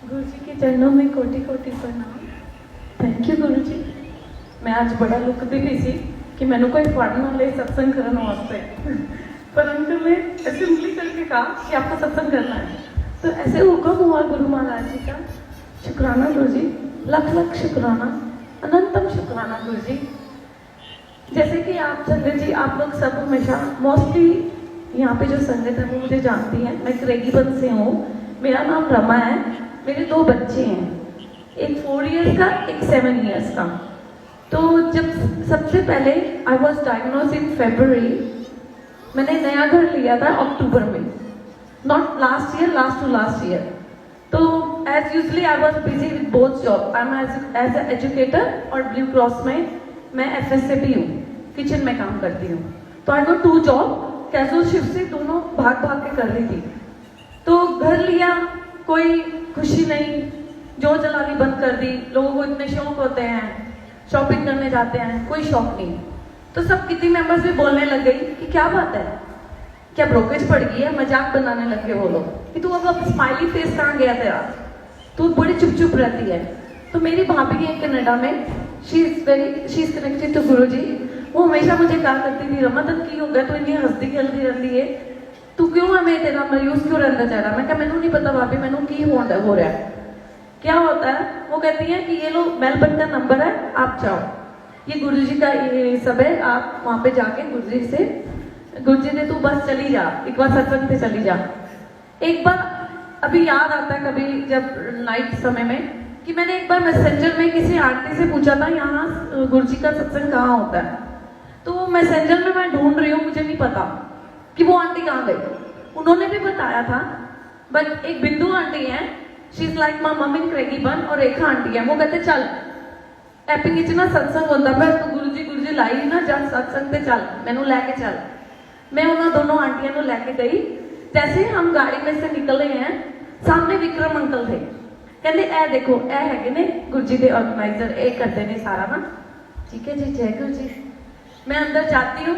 गुरु जी के चरणों में कोटि कोटि प्रणाम। थैंक यू गुरु जी। मैं आज बड़ा लुकती भी सी कि मैंने कोई पढ़ना ले सत्संग करना वास्ते, पर अंकल ने ऐसे उंगली करके कहा कि आपको सत्संग करना है, तो ऐसे हुक्म हुआ गुरु महाराज जी का। शुक्राना गुरु जी, लख लख शुक्राना, अनंतम शुक्राना गुरु जी। जैसे कि आप संगत जी, आप लोग सब हमेशा मोस्टली यहाँ पे जो संगत है वो मुझे जानती है। मैं क्रेगीबन से हूँ, मेरा नाम रमा है, मेरे 2 बच्चे हैं, एक 4 इयर्स का, एक 7 इयर्स का। तो जब सबसे पहले I was diagnosed in February, मैंने नया घर लिया था अक्टूबर में, not last year, last two last year. तो as usually I was busy with both job. I am as a educator और ब्लू क्रॉस में मैं FS से भी हूँ, किचन में काम करती हूँ। तो आई गो 2 जॉब, कैजुअल शिफ्ट से दोनों भाग भाग के कर रही थी। तो घर लिया, कोई खुशी नहीं, जो जलानी बंद कर दी। लोगों को इतने शौक होते हैं, शॉपिंग करने जाते हैं, कोई शौक नहीं। तो सब कितनी मेंबर्स भी बोलने लग गई कि क्या बात है, क्या ब्रोकेज पड़ गई है, मजाक बनाने लग गए वो लोग कि तू अब स्माइली फेस कहाँ गया तेरा, तू बड़ी चुप चुप रहती है। तो मेरी भाभी है कनाडा में, शी इज कनेक्टेड टू गुरु जी। वो हमेशा मुझे कहा करती थी, रमन की हो गया, तू इतनी हंसती खेलती रहती है, तू क्यों हमें तेरा मायूस क्यों रहता जा रहा। मैं क्या, मैनू नहीं पता भाभी, मैनू की हो रहा है, क्या होता है। वो कहती है कि ये लो मेलबर्न का नंबर है, आप जाओ, ये गुरुजी का ये सब है, आप वहां पे जाके गुरुजी से, गुरुजी ने तू बस चली जा, एक बार सत्संग से चली जा। एक बार अभी याद आता है कभी जब नाइट समय में, कि मैंने एक बार मैसेंजर में किसी आंटी से पूछा था यहाँ गुरुजी का सत्संग कहाँ होता है। तो मैसेंजर में मैं ढूंढ रही हूँ, मुझे नहीं पता कि वो आंटी कहाँ गई। उन्होंने भी बताया था, बट एक बिंदु आंटी है, शी इज लाइक माई मम इन क्रेगीबन, और रेखा आंटी है, वो कहते चल एपिंग इतना सत्संग होता है, तो गुरुजी लाई ना जब सत्संग ते चल, मैनू लैके चल। मैं उन्होंने दोनों आंटियों को लैके गई। जैसे हम गाड़ी में से निकले हैं, सामने विक्रम अंकल थे, कहते ए देखो ए है ने गुरुजी के ऑर्गेनाइजर, ए करते ने सारा ना। ठीक है जी, जय गुरु जी। मैं अंदर जाती हूँ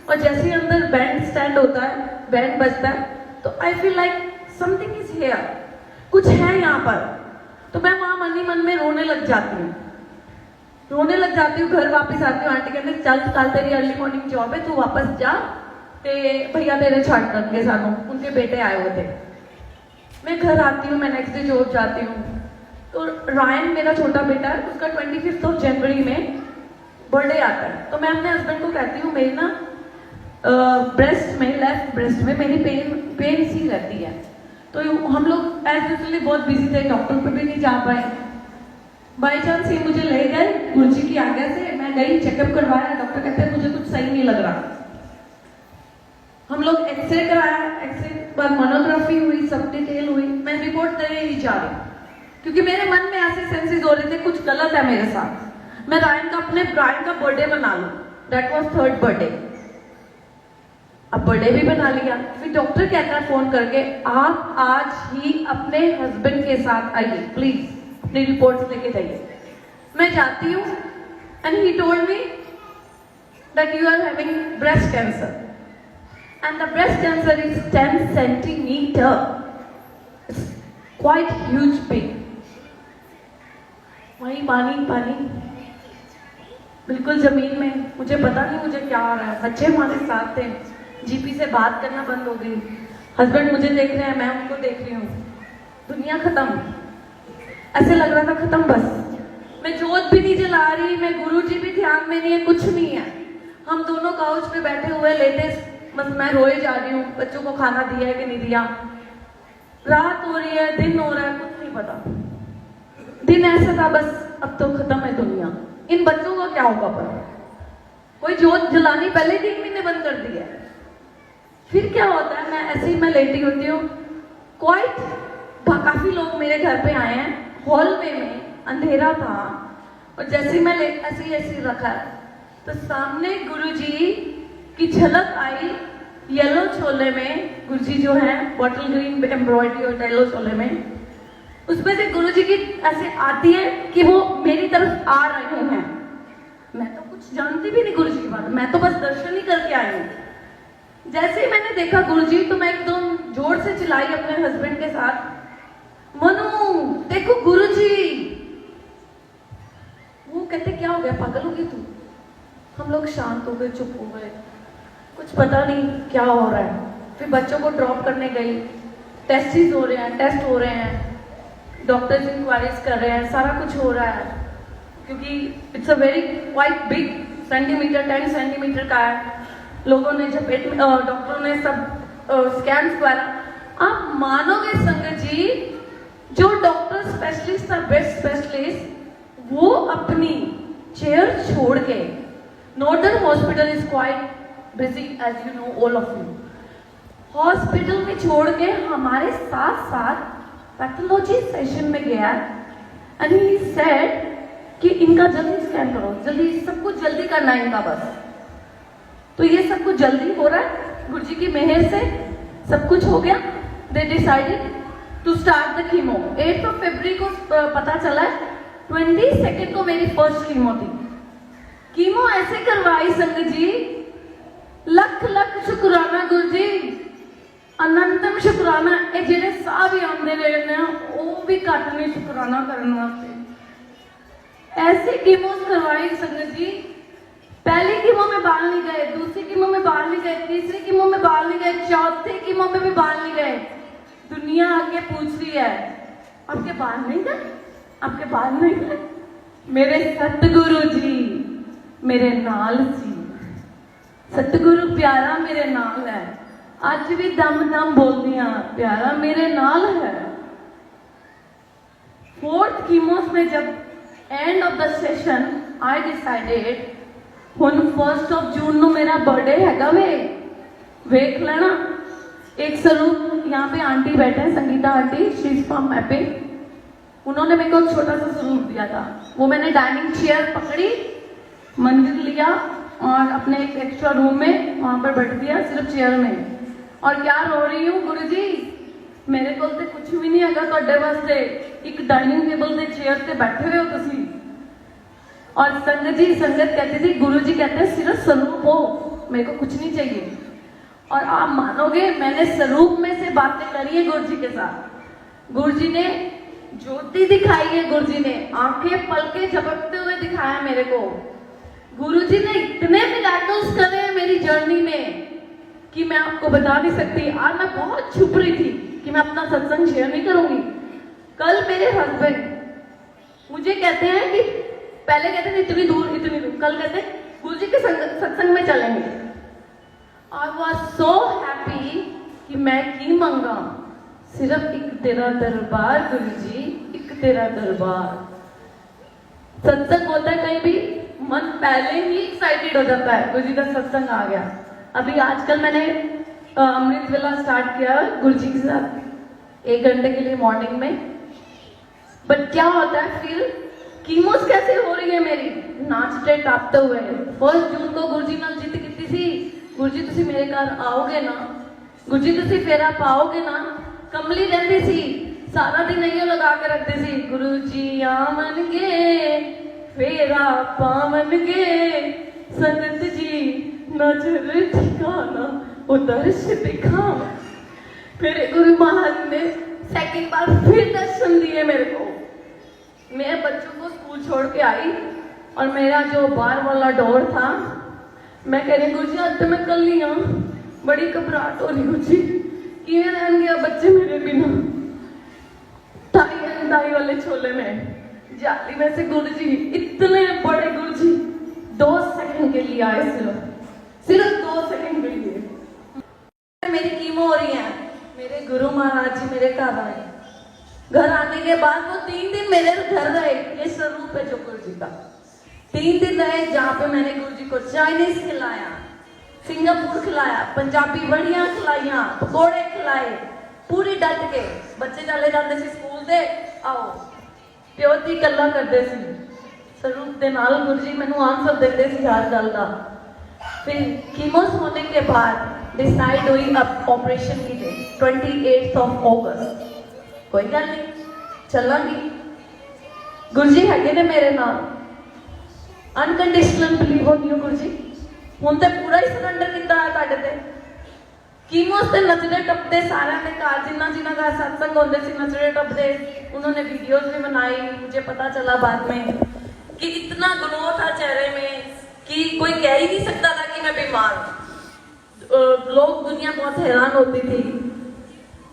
और जैसे ही अंदर बैंड स्टैंड होता है, बैंड बजता है, तो आई feel like something is here, कुछ है यहाँ पर। तो मैं वहां मन ही मन में रोने लग जाती हूँ, रोने लग जाती हूँ। घर वापस आती हूँ, आंटी कहते चल कल तेरी अर्ली मॉर्निंग जॉब है, तू वापस जा, ते भैया तेरे छाड़ करके सानू, उनके बेटे आए हुए थे। मैं घर आती हूँ, मैं नेक्स्ट डे जॉब जाती हूँ। तो रायन मेरा छोटा बेटा है, उसका 25 जनवरी में बर्थडे आता है। तो मैं अपने हस्बैंड को कहती हूँ मेरी ना ब्रेस्ट में, लेफ्ट ब्रेस्ट में मेरी पेन सी रहती है। तो हम लोग एज यूजुअली बहुत बिजी थे, डॉक्टर पे भी नहीं जा पाए। बाई चांस ये मुझे ले गए गुरुजी की आज्ञा से, मैं गई, चेकअप करवाया, डॉक्टर कहते हैं मुझे कुछ सही नहीं लग रहा। हम लोग एक्सरे कराया, एक्सरे के बाद मोनोग्राफी हुई, सब डिटेल हुई। मैं रिपोर्ट देने नहीं जा रही क्योंकि मेरे मन में ऐसे सेंसेस हो रहे थे कुछ गलत है मेरे साथ। मैं अपने रायन का बर्थडे मना लूं, दैट वाज 3rd बर्थडे। अब बर्थडे भी बना लिया। फिर डॉक्टर कहता है फोन करके, आप आज ही अपने हस्बैंड के साथ आइए प्लीज, अपनी रिपोर्ट्स लेके जाइए। मैं जाती हूँ and he told me that you are having breast cancer and the breast cancer is 10 centimetre, quite huge big. वही पानी पानी बिल्कुल जमीन में, मुझे पता नहीं मुझे क्या हो रहा है। बच्चे हमारे साथ थे, जीपी से बात करना बंद हो गई, हस्बैंड मुझे देख रहे हैं, मैं उनको देख रही हूँ, दुनिया खत्म। ऐसे लग रहा था खत्म बस। मैं जोत भी नहीं जला रही, मैं गुरु जी भी ध्यान में नहीं है, कुछ नहीं है। हम दोनों काउच पे बैठे हुए लेटे, बस मैं रोए जा रही हूँ, बच्चों को खाना दिया है कि नहीं दिया, रात हो रही है, दिन हो रहा है, कुछ नहीं पता। दिन ऐसा था बस, अब तो खत्म है दुनिया, इन बच्चों का क्या होगा। पर कोई जोत जलानी पहले 3 महीने बंद कर दी है। फिर क्या होता है, मैं ऐसे ही मैं लेटी होती हूँ, क्वाइट काफी लोग मेरे घर पे आए हैं, हॉल में अंधेरा था, और जैसे ही मैं ऐसे रखा तो सामने गुरुजी की झलक आई, येलो छोले में। गुरुजी जो है बॉटल ग्रीन एम्ब्रॉयडरी और येलो छोले में, उसमें से गुरुजी की ऐसे आती है कि वो मेरी तरफ आ रहे हैं। मैं तो कुछ जानती भी नहीं गुरुजी के बारे में, मैं तो बस दर्शन ही करके आई हूँ। जैसे ही मैंने देखा गुरुजी, तो मैं एकदम जोर से चिल्लाई अपने हस्बैंड के साथ, मनु ते देखो गुरुजी। वो कहते क्या हो गया, पागल हो गई तू? हम लोग शांत हो गए, चुप हो गए, कुछ पता नहीं क्या हो रहा है। फिर बच्चों को ड्रॉप करने गई, टेस्ट हो रहे हैं, डॉक्टर्स इंक्वायरीज कर रहे हैं, सारा कुछ हो रहा है, क्योंकि it's a very quite big centimetre, 10 centimetre का है। लोगों ने जब डॉक्टरों ने सब स्कैन द्वारा, आप मानोगे संगत जी, जो डॉक्टर स्पेशलिस्ट था, बेस्ट स्पेशलिस्ट, वो अपनी चेयर छोड़ के, northern hospital is quite busy as you know all of you, hospital में छोड़ के हमारे साथ साथ पैथोलॉजी सेशन में गया एंड ही सेड कि इनका जल्दी स्कैन करो, जल्दी, सब कुछ जल्दी करना है इनका बस। तो ये सब कुछ जल्दी हो रहा है, गुरुजी की मेहर से सब कुछ हो गया। They decided to start the chemo. 8 फरवरी को पता चला है, 22 को मेरी फर्स्ट कीमो थी। कीमो ऐसे करवाई संगत जी, लख लख शुक्राना गुरुजी, अनंतम शुक्राना। ये जेडे साह भी आते रहे ने, वो भी घट नहीं शुक्राना करने वास्ते। ऐसे कीमोस करवाई संगत जी, पहली कीमो में बाल नहीं गए, दूसरी कीमो में बाल नहीं गए, तीसरी कीमो में बाल नहीं गए, चौथी कीमो में भी बाल नहीं गए। दुनिया आगे पूछ रही है, आपके बाल नहीं गए, आपके बाल नहीं गए? मेरे सतगुरु जी मेरे नाल सी, सतगुरु प्यारा मेरे नाल है। आज भी दम दम बोलती हाँ, प्यारा मेरे नाल है। 4th कीमोस में जब end of the session I decided, हुन 1 जून को मेरा बर्थडे हैगा वे, वेख लेना। एक स्वरूप, यहाँ पे आंटी बैठे हैं, Sangeeta aunty, she is from mapping, उन्होंने मेरे को एक छोटा सा स्वरूप दिया था। वो मैंने डाइनिंग चेयर पकड़ी, मंदिर लिया और अपने एक एक्स्ट्रा रूम में वहां पर बैठ दिया, सिर्फ चेयर में। और क्या रो रही हूँ गुरुजी, मेरे को तो कुछ भी नहीं है ਤੁਹਾਡੇ वास्ते, एक डाइनिंग टेबल से चेयर से बैठे हुए हो तुसी। और संगत जी, संगत कहती थी, गुरु जी कहते हैं सिर्फ स्वरूप हो, मेरे को कुछ नहीं चाहिए। और आप मानोगे, मैंने स्वरूप में से बातें करी है गुरु जी के साथ। गुरु जी ने ज्योति दिखाई है, गुरु जी ने आंखें पलके झपकते हुए दिखाया मेरे को। गुरु जी ने इतने मिराकल्स करे हैं मेरी जर्नी में कि मैं आपको बता नहीं सकती। आज मैं बहुत छुप रही थी कि मैं अपना सत्संग शेयर नहीं करूंगी। कल मेरे हस्बैंड मुझे कहते हैं कि, पहले कहते थे इतनी दूर, कल कहते गुरु जी के सत्संग में चलेंगे। आई वॉज सो हैप्पी कि मैं की मंगा, सिर्फ एक तेरा दरबार गुरु जी, एक तेरा दरबार। सत्संग होता है कहीं भी, मन पहले ही एक्साइटेड हो जाता है, गुरु जी का सत्संग आ गया। अभी आजकल मैंने अमृत वेला स्टार्ट किया गुरु जी के साथ 1 घंटे के लिए मॉर्निंग में। बट क्या होता है फिर, कीमोस कैसे हो रही है मेरी, नाचते टापते हुए। 1 जून को गुरु जी नाल जिद की थी, गुरु जी तुसी मेरे घर आओगे ना, गुरु जी तुसी फेरा पाओगे ना। कमली रहती सी, सारा दिन नहीं लगा के रखते सी, गुरु जी आवनगे फेरा पावनगे, संगत जी नजर ठिकाना उदर्श दिखा। फिर गुरु महाराज ने सेकंड बार फिर दर्शन दिए मेरे को। मैं बच्चों को स्कूल छोड़ के आई और मेरा जो बाहर वाला डोर था, मैं कह रही गुरु जी आज तो मैं कल ही हाँ, बड़ी घबराहट हो रही गुरु जी, किवें रहन गया बच्चे मेरे बिना। दाई वाले छोले में जाली में से गुरु जी, इतने बड़े गुरु जी 2 सेकंड के लिए आए, सिर्फ 2 सेकंड के लिए। मेरी कीमो हो रही है, मेरे गुरु महाराज जी मेरे घर आए। घर आने के बाद वो 3 दिन मेरे घर रहे। ये स्वरूप है जो गुरु जी का। 3 दिन रहे, जहाँ पे मैंने गुरु जी को चाइनीज खिलाया, सिंगापुर खिलाया, पंजाबी बड़ियां खिलाइया, पकौड़े खिलाए, पूरी डट के। बच्चे चले जाते सी स्कूल से, आओ प्यो धी गल्लां करदे सी स्वरूप दे नाल। गुरु जी मैनू आंसर देते सी हर गल दा। फिर कीमोस होने के बाद डिसाइड हुई अब ऑपरेशन की डेट 28 अगस्त। कोई गल नहीं, चलांगी। गुरु जी हैगे ने मेरे नाल, अनकंडीशनल बिलीव होनी हो गुरु जी। हुण ते पूरा ही सरेंडर किया है तुहाडे ते। कीमो से नचदे टपदे सारे ने कहा जिन्ना जिन्ना का सत्संग होते सी नचदे टपदे उन्होंने वीडियोस भी बनाई। मुझे पता चला बाद में कि इतना ग्लो था चेहरे में कि कोई कह ही नहीं सकता था कि मैं बीमार हूं। लोग दुनिया बहुत हैरान होती थी।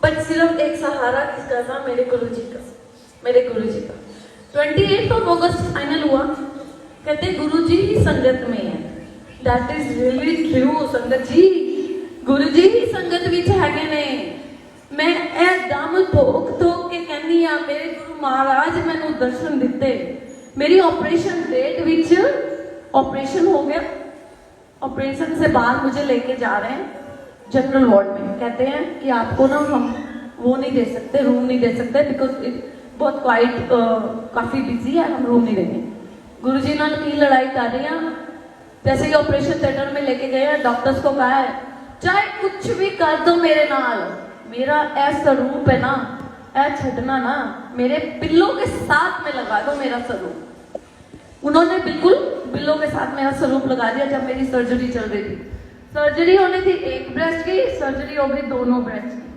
पर सिर्फ एक सहारा किसका था? मेरे गुरुजी का, मेरे गुरुजी का। 28 अगस्त फाइनल हुआ। कहते गुरुजी ही संगत में है। That is really true. संगत जी गुरुजी ही संगत विच हैगे ने। मैं ए दम धोक धोक के कहनी आ मेरे गुरु महाराज मैनू दर्शन दिते। मेरी ऑपरेशन डेट विच ऑपरेशन हो गया। ऑपरेशन से बाद मुझे लेके जा रहे हैं जनरल वार्ड में। कहते हैं कि आपको ना हम वो नहीं दे सकते, रूम नहीं दे सकते, बिकॉज बहुत क्वाइट काफी बिजी है, हम रूम नहीं देंगे। गुरुजी नाल की लड़ाई कर रही हैं। जैसे ही ऑपरेशन थिएटर में लेके गए हैं, डॉक्टर्स को कहा है चाहे कुछ भी कर दो मेरे नाल, मेरा ऐसा रूप है ना, ऐ छड़ना ना, मेरे पिल्लों के साथ में लगा दो मेरा स्वरूप। उन्होंने बिल्कुल पिल्लों के साथ मेरा स्वरूप लगा दिया। जब मेरी सर्जरी चल रही थी, सर्जरी होनी थी एक ब्रेस्ट की, सर्जरी हो गई दोनों ब्रेस्ट की,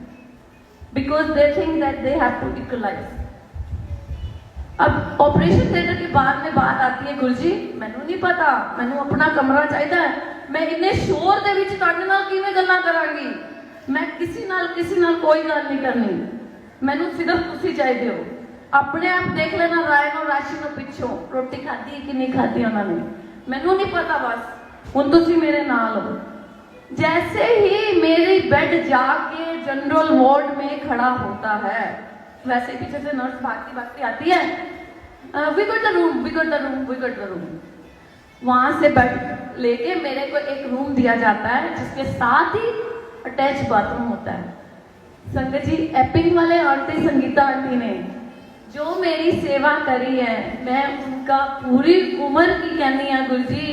because they think that they have to equalise. अब ऑपरेशन थिएटर के बाद में बात आती है गुरुजी मैनू नहीं पता, मैनू अपना कमरा चाहिए, मैं इन्ने शोर दे विच तुहाडे नाल किवें गल्लां करांगी, मैं किसी नाल कोई गल नहीं करनी, मैनू सिर्फ तुसी चाहिए हो। अपने आप देख लेना राय नो राशि नो पिछों रोटी खाधी कि नहीं खाधी उन्होंने, मैनू नहीं पता, बस हुण तुसी मेरे नाल हो। जैसे ही मेरी बेड जाके जनरल वार्ड में खड़ा होता है, वैसे पीछे से नर्स भागती भागती आती है, we got the room, we got the room, we got the room. वहां से बेड लेके मेरे को एक रूम दिया जाता है जिसके साथ ही अटैच बाथरूम होता है। संगत जी एपिंग वाले आंटी संगीता आंटी ने जो मेरी सेवा करी है, मैं उनका पूरी उम्र की कहनी है गुरुजी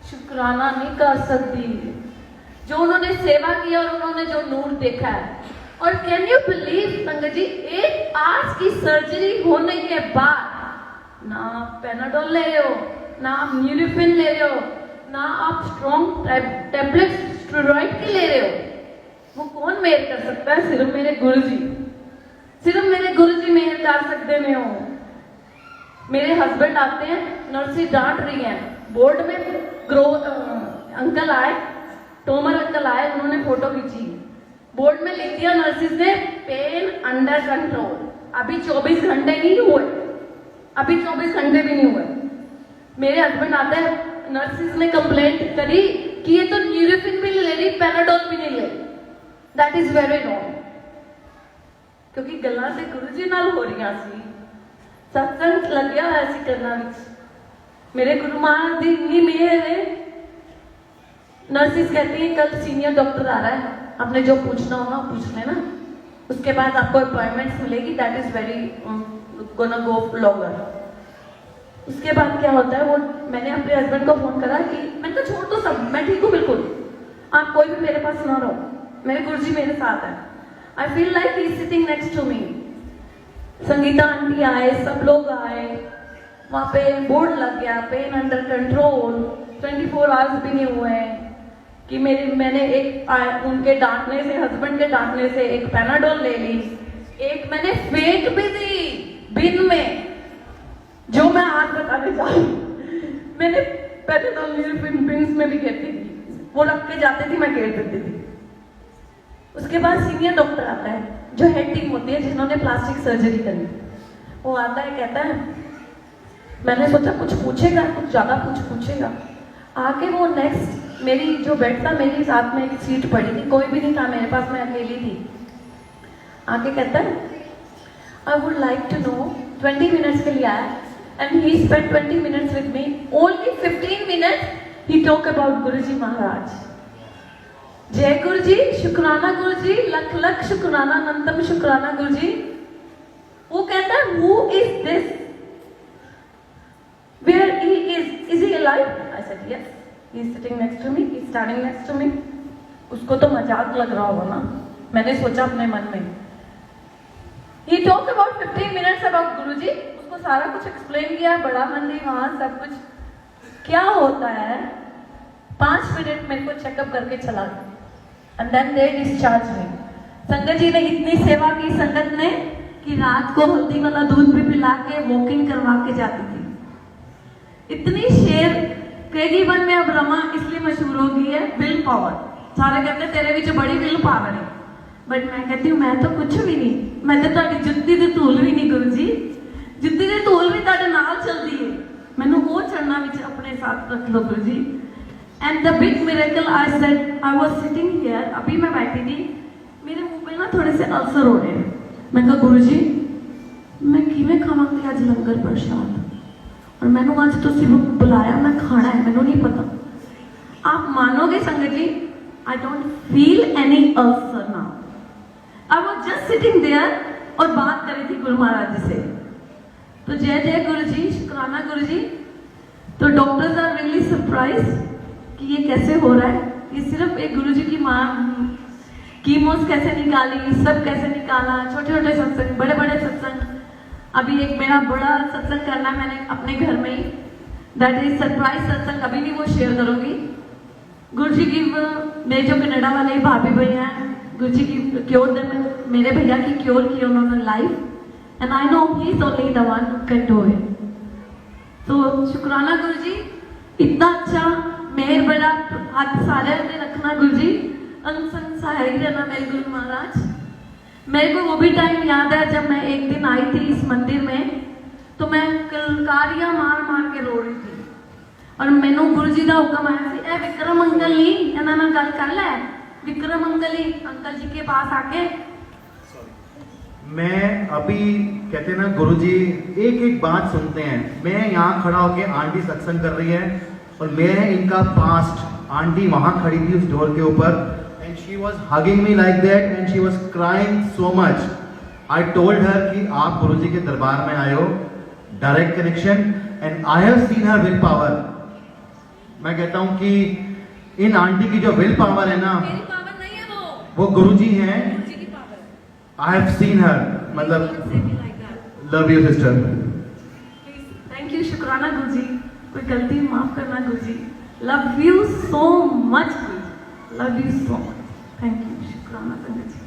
शुक्राना नहीं कर सकती। जो उन्होंने सेवा की और उन्होंने जो नूर देखा है। और कैन यू बिलीव संगत जी, एक आज की सर्जरी होने के बाद ना आप पेनाडोल ले रहे हो, ना आप न्यूरोफिन ले रहे हो, ना आप स्ट्रॉन्ग टैबलेट स्टेरॉइड की ले रहे हो। वो कौन मेहर कर सकता है? सिर्फ मेरे गुरुजी, सिर्फ मेरे गुरुजी मेहर कर सकते हैं। हो मेरे हस्बैंड आते हैं, नर्सी डांट रही है, बोर्ड में अंकल आए, तोमर अंकल आए, उन्होंने फोटो खींची, बोर्ड में लिख दिया नर्सिस ने पेन अंडर कंट्रोल। अभी 24 घंटे नहीं हुए, अभी 24 घंटे भी नहीं हुए। मेरे हस्बैंड आते हैं, नर्सिस ने कंप्लेंट करी कि ये तो न्यूरोफिन भी नहीं ले रही, पैराडोल भी नहीं ले रही। दैट इज वेरी रॉन्ग, क्योंकि गल्लां ते गुरुजी नाल हो रही सी, सत्संग लग्या होया सी करना विच। मेरे गुरु महाराज दी इतनी मेहर है। नर्सिस कहती है कल सीनियर डॉक्टर आ रहा है, आपने जो पूछना होगा पूछ लेना, उसके बाद आपको अपॉइंटमेंट मिलेगी, that is very gonna go longer. उसके बाद क्या होता है, वो मैंने अपने हस्बैंड को फोन करा कि मैंने कहा छोड़ दो सब, मैं ठीक हूँ बिल्कुल, आप कोई भी मेरे पास ना रहो, मेरे गुरुजी मेरे साथ है। I feel like he is sitting next to me. Sangeeta aunty आए, सब लोग आए, वहां पे बोर्ड लग गया पेन अंडर कंट्रोल, 24 आवर्स भी नहीं हुए कि मैंने एक उनके डांटने से, हस्बैंड के डांटने से एक पैनाडोल ले ली, एक मैंने फेंक भी दी बिन में, जो मैं आज बताने जा रही हूँ। मैंने पैनाडोल बिन्स में भी घेरती थी, वो रख के जाती थी, मैं घेर देती थी। उसके बाद सीनियर डॉक्टर आता है, जो हेड टीम होती है जिन्होंने प्लास्टिक सर्जरी करी, वो आता है, कहता है, मैंने सोचा कुछ पूछेगा, कुछ ज्यादा कुछ पूछेगा। आके वो नेक्स्ट मेरी जो बेड था, मेरे साथ में एक सीट पड़ी थी, कोई भी नहीं था मेरे पास, मैं अकेली थी। आके कहता है I would like to know, 20 minutes के लिए आया, and he spend 20 minutes with me, only 15 minutes he talk about Guruji Maharaj. जय गुरुजी, शुक्राना गुरुजी, लख लख शुक्राना, अनंतम शुक्राना गुरुजी। वो कहता है who is this, where he is he alive? I said yes, he is sitting next to me, he is standing next to me। उसको तो मजाक लग रहा होगा ना, मैंने सोचा अपने मन में। He talked about 15 minutes about गुरुजी, उसको सारा कुछ एक्सप्लेन किया, बड़ा मंदिर वहां सब कुछ। क्या होता है, 5 मिनट मेरे को चेकअप करके चला गया। एंड देन दे डिस्चार्ज मी। संगत जी ने इतनी सेवा की संगत ने कि रात को हल्दी वाला दूध भी पिला के वॉकिंग करवा के जाती थी। इतनी शेर कहेगी बन में अब रमा इसलिए मशहूर हो गई है विल पावर। सारे कहते हैं तेरे विच बड़ी विल पावर है, बट मैं कहती हूँ मैं तो कुछ भी नहीं, मैं तो ਤੁਹਾਡੀ ਜੁੱਤੀ ਦੀ ਧੂਲ ਵੀ ਨਹੀਂ ਗੁਰੂ जी, ਜੁੱਤੀ ਦੀ ਧੂਲ ਵੀ ਤੁਹਾਡੇ ਨਾਲ ਚਲਦੀ ਹੈ, ਮੈਨੂੰ ਉਹ ਚੜਨਾ ਵਿੱਚ ਆਪਣੇ ਸਾਥ ਰੱਖ ਲਓ Guru ji. And the big miracle I said I was sitting here, अभी मैं बैठी थी, मेरे मुंह पे ना थोड़े से अल्सर हो रहे हैं। मैं कहा गुरु जी मैं किवें खावांगी अज लंगर प्रसाद, और मैंने आज तुसी बुलाया मैं खाना है, मैंने नहीं पता। आप मानोगे संगत जी I don't feel any ulcer now. I was just sitting there और बात कर रही थी गुरु महाराज जी से। तो जय जय गुरु जी, शुक्राना गुरु जी। तो डॉक्टर्स आर रियली सरप्राइज कि ये कैसे हो रहा है। ये सिर्फ एक गुरु जी की माँ कीमोस कैसे निकाली, सब कैसे निकाला, छोटे छोटे सत्संग, बड़े बड़े सत्संग। अभी एक मेरा बड़ा सत्संग करना है मैंने अपने घर में ही, दैट इज सरप्राइज सत्संग, अभी भी वो शेयर करूंगी। गुरु जी की मेरे जो कनाडा वाले भाभी भैया हैं, गुरु जी की क्योर मेरे भैया की क्योर की उन्होंने life, and I know he is only the one who can do it. तो शुक्राना गुरु जी, इतना अच्छा मेहर बड़ा हाथ सारे ने रखना गुरु जी, अंग संग सहाय रहना मेरे गुरु महाराज। मेरे को वो भी टाइम याद है जब मैं एक दिन आई थी इस मंदिर में, तो मैं कलकारियां मार मार के रो रही थी, और मैनू गुरु जी का हुक्म आया सी ए विक्रम अंकल ही इन्हां नाल गल कर लै। विक्रम अंकल ही अंकल जी के पास आके मैं अभी कहते हैं ना गुरु जी एक एक बात सुनते हैं। मैं यहाँ खड़ा होके आंटी सत्संग कर रही है और मैं इनका पास्ट, आंटी वहां खड़ी थी उस डोर के ऊपर, and she was hugging me like that and she was crying so much. I told her कि आप गुरु जी के दरबार में आए हो, direct connection, and I have seen her will power. मैं कहता हूं कि इन आंटी की जो विल पावर है ना, मेरी पावर नहीं है वो गुरु जी हैं। गुरु जी की power. I have seen her, मतलब love you sister. Thank you, शुक्राना गुरु जी, कोई गलती माफ करना Guru ji. Love you so much Guru ji, love you so much, thank you, शुक्राना संगत जी।